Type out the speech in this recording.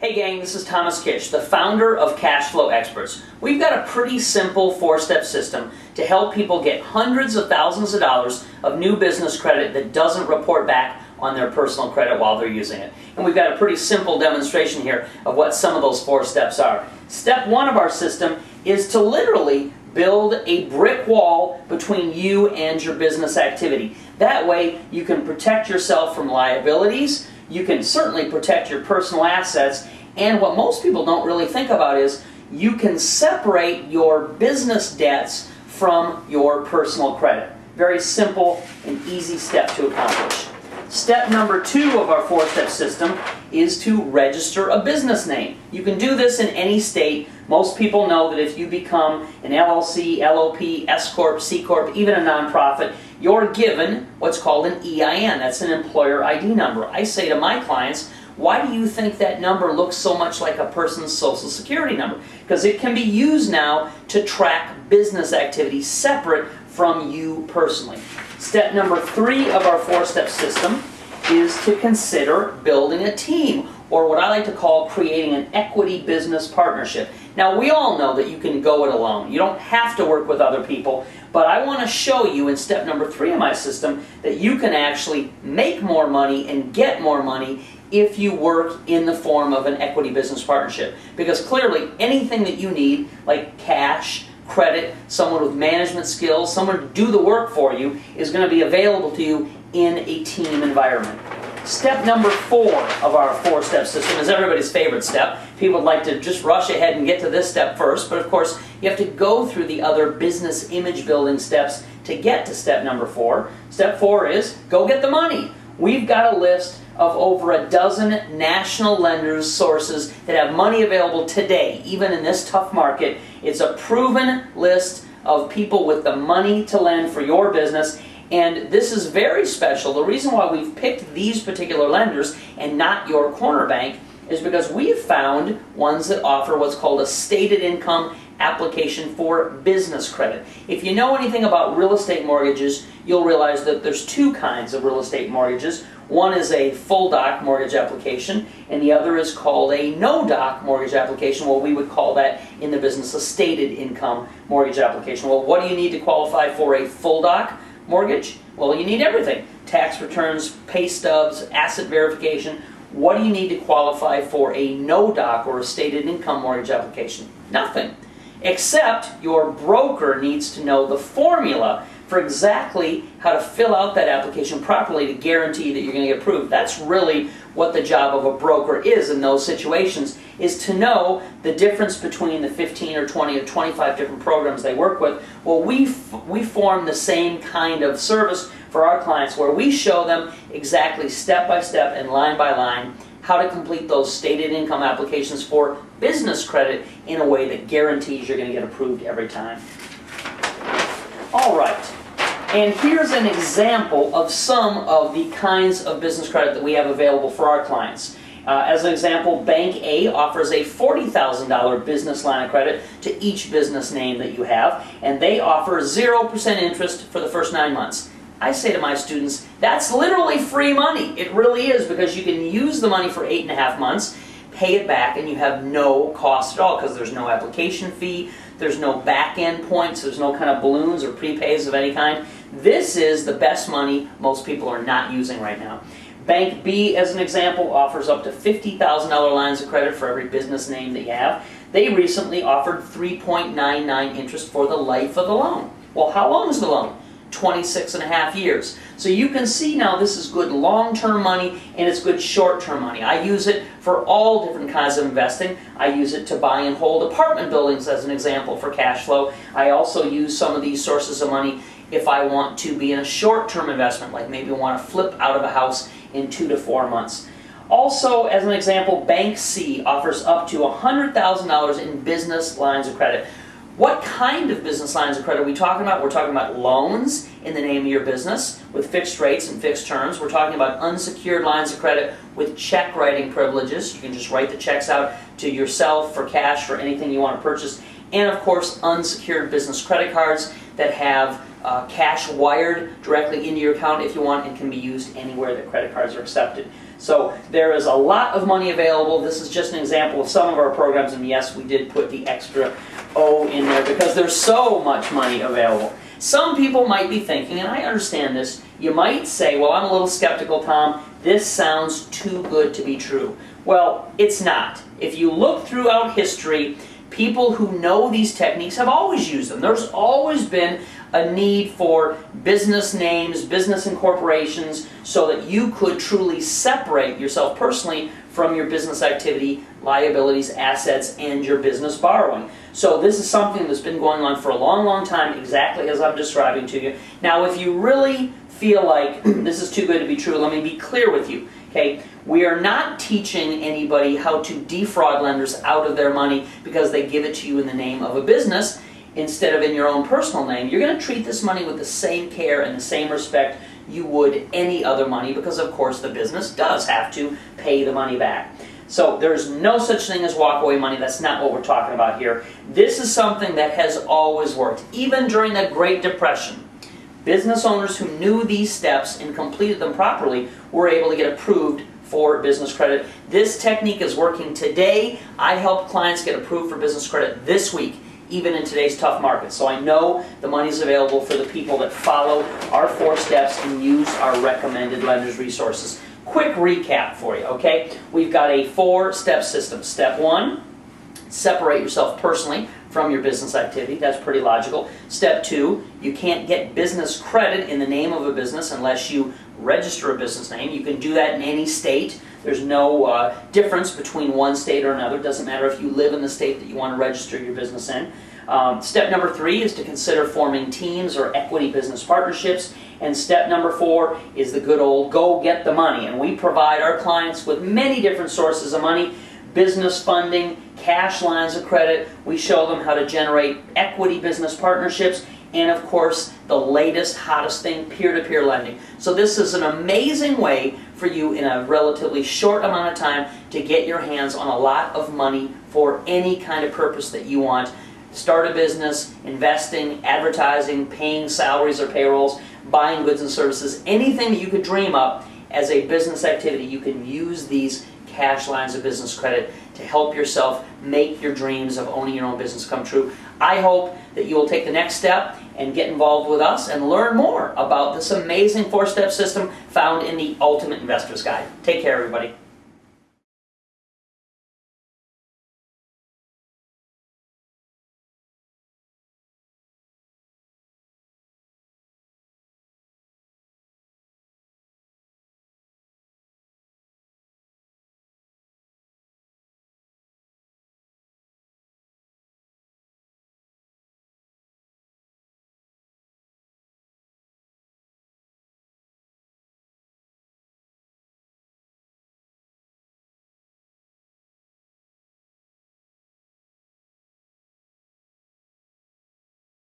Hey gang, this is Thomas Kish, the founder of Cash Flow Experts. We've got a pretty simple four-step system to help people get hundreds of thousands of dollars of new business credit that doesn't report back on their personal credit while they're using it. And we've got a pretty simple demonstration here of what some of those four steps are. Step one of our system is to literally build a brick wall between you and your business activity. That way you can protect yourself from liabilities, you can certainly protect your personal assets, and what most people don't really think about is you can separate your business debts from your personal credit. Very simple and easy step to accomplish. Step number two of our four-step system is to register a business name. You can do this in any state. Most people know that if you become an LLC, LOP, S Corp, C Corp, even a nonprofit, you're given what's called an EIN. That's an employer ID number. I say to my clients, why do you think that number looks so much like a person's social security number? Because it can be used now to track business activity separate from you personally. Step number three of our four-step system is to consider building a team, or what I like to call creating an equity business partnership. Now, we all know that you can go it alone. You don't have to work with other people, but I want to show you in step number three of my system that you can actually make more money and get more money if you work in the form of an equity business partnership. Because clearly, anything that you need, like cash, credit, someone with management skills, someone to do the work for you, is going to be available to you in a team environment. Step number four of our four-step system is everybody's favorite step. People would like to just rush ahead and get to this step first, but of course you have to go through the other business image building steps to get to step number four. Step four is go get the money. We've got a list of over a dozen national lenders, sources that have money available today, even in this tough market. It's a proven list of people with the money to lend for your business. And this is very special. The reason why we've picked these particular lenders and not your corner bank is because we've found ones that offer what's called a stated income application for business credit. If you know anything about real estate mortgages, you'll realize that there's two kinds of real estate mortgages. One is a full doc mortgage application, and the other is called a no doc mortgage application. Well, we would call that in the business a stated income mortgage application. Well, what do you need to qualify for a full doc mortgage? Well, you need everything. Tax returns, pay stubs, asset verification. What do you need to qualify for a no-doc or a stated income mortgage application? Nothing. Except your broker needs to know the formula for exactly how to fill out that application properly to guarantee that you're going to get approved. That's really what the job of a broker is in those situations, is to know the difference between the 15 or 20 or 25 different programs they work with. Well, we form the same kind of service for our clients where we show them exactly step by step and line by line how to complete those stated income applications for business credit in a way that guarantees you're going to get approved every time. All right. And here's an example of some of the kinds of business credit that we have available for our clients. As an example, Bank A offers a $40,000 business line of credit to each business name that you have, and they offer 0% interest for the first 9 months. I say to my students, that's literally free money. It really is, because you can use the money for 8.5 months, pay it back, and you have no cost at all because there's no application fee, there's no back-end points, there's no kind of balloons or prepays of any kind. This is the best money most people are not using right now. Bank B, as an example, offers up to $50,000 lines of credit for every business name that you have. They recently offered 3.99 interest for the life of the loan. Well, how long is the loan? 26.5 years. So you can see now this is good long-term money and it's good short-term money. I use it for all different kinds of investing. I use it to buy and hold apartment buildings as an example for cash flow. I also use some of these sources of money if I want to be in a short-term investment, like maybe want to flip out of a house in 2 to 4 months. Also, as an example, Bank C offers up to $100,000 in business lines of credit. What kind of business lines of credit are we talking about? We're talking about loans in the name of your business with fixed rates and fixed terms. We're talking about unsecured lines of credit with check writing privileges. You can just write the checks out to yourself for cash for anything you want to purchase. And of course, unsecured business credit cards that have cash wired directly into your account if you want and can be used anywhere that credit cards are accepted. So there is a lot of money available. This is just an example of some of our programs, and yes, we did put the extra O in there because there's so much money available. Some people might be thinking, and I understand this, you might say, well, I'm a little skeptical, Tom. This sounds too good to be true. Well, it's not. If you look throughout history, people who know these techniques have always used them. There's always been a need for business names, business incorporations, so that you could truly separate yourself personally from your business activity, liabilities, assets, and your business borrowing. So this is something that's been going on for a long, long time, exactly as I'm describing to you. Now, if you really feel like this is too good to be true, let me be clear with you. Okay, we are not teaching anybody how to defraud lenders out of their money because they give it to you in the name of a business instead of in your own personal name. You're going to treat this money with the same care and the same respect you would any other money because, of course, the business does have to pay the money back. So there's no such thing as walkaway money. That's not what we're talking about here. This is something that has always worked. Even during the Great Depression, business owners who knew these steps and completed them properly were able to get approved for business credit. This technique is working today. I help clients get approved for business credit this week, even in today's tough market. So I know the money is available for the people that follow our 4 steps and use our recommended lenders resources. Quick recap for you, okay? We've got a 4-step system. Step 1, separate yourself personally from your business activity. That's pretty logical. Step 2, you can't get business credit in the name of a business unless you register a business name. You can do that in any state. There's no difference between one state or another. It doesn't matter if you live in the state that you want to register your business in. Step number 3 is to consider forming teams or equity business partnerships. And step number 4 is the good old go get the money. And we provide our clients with many different sources of money: business funding, cash lines of credit. We show them how to generate equity business partnerships, and of course, the latest, hottest thing, peer-to-peer lending. So this is an amazing way for you in a relatively short amount of time to get your hands on a lot of money for any kind of purpose that you want. Start a business, investing, advertising, paying salaries or payrolls, buying goods and services, anything that you could dream up as a business activity. You can use these cash lines of business credit to help yourself make your dreams of owning your own business come true. I hope that you will take the next step and get involved with us and learn more about this amazing 4-step system found in the Ultimate Investor's Guide. Take care, everybody.